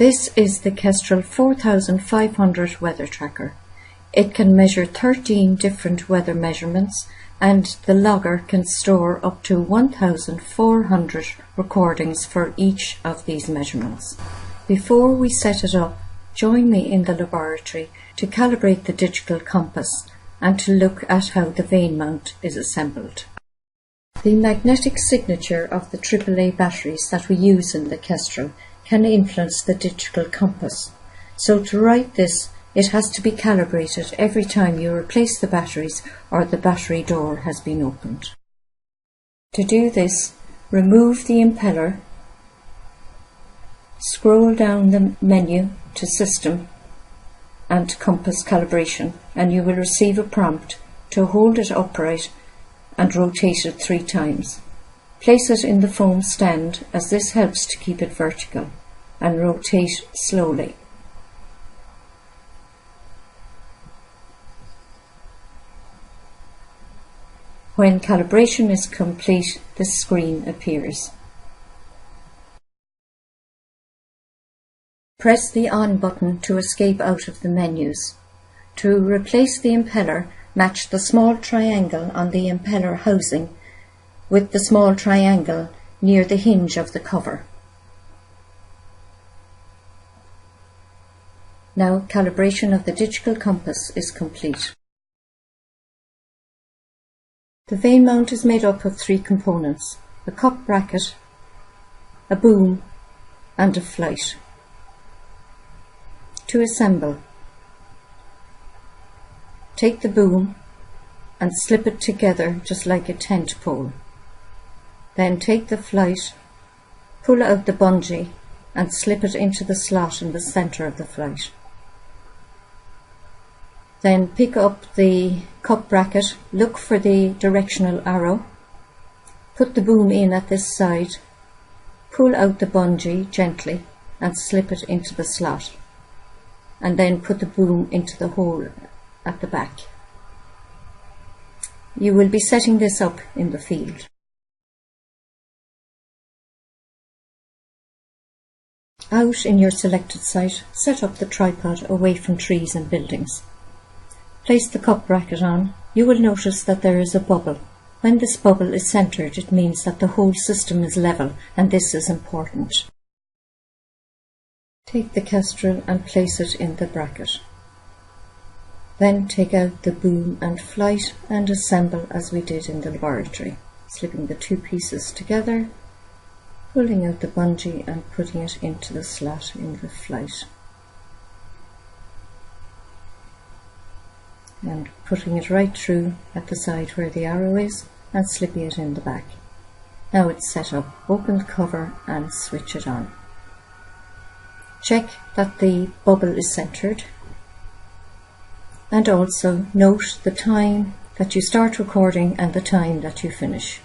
This is the Kestrel 4500 weather tracker. It can measure 13 different weather measurements, and the logger can store up to 1,400 recordings for each of these measurements. Before we set it up, join me in the laboratory to calibrate the digital compass and to look at how the vane mount is assembled. The magnetic signature of the AAA batteries that we use in the Kestrel can influence the digital compass. So to write this, it has to be calibrated every time you replace the batteries or the battery door has been opened. To do this, remove the impeller, scroll down the menu to System and Compass Calibration, and you will receive a prompt to hold it upright and rotate it 3 times. Place it in the foam stand, as this helps to keep it vertical, and rotate slowly. When calibration is complete, the screen appears. Press the On button to escape out of the menus. To replace the impeller, match the small triangle on the impeller housing with the small triangle near the hinge of the cover. Now calibration of the digital compass is complete. The vane mount is made up of 3 components: a cup bracket, a boom and a flight. To assemble, take the boom and slip it together just like a tent pole. Then take the flight, pull out the bungee and slip it into the slot in the centre of the flight. Then pick up the cup bracket, look for the directional arrow, put the boom in at this side, pull out the bungee gently and slip it into the slot, and then put the boom into the hole at the back. You will be setting this up in the field. Out in your selected site, set up the tripod away from trees and buildings. Place the cup bracket on. You will notice that there is a bubble. When this bubble is centred, it means that the whole system is level, and this is important. Take the Kestrel and place it in the bracket. Then take out the boom and flight and assemble as we did in the laboratory, slipping the 2 pieces together, pulling out the bungee and putting it into the slot in the flight, and putting it right through at the side where the arrow is and slipping it in the back. Now it's set up. Open the cover and switch it on. Check that the bubble is centred, and also note the time that you start recording and the time that you finish.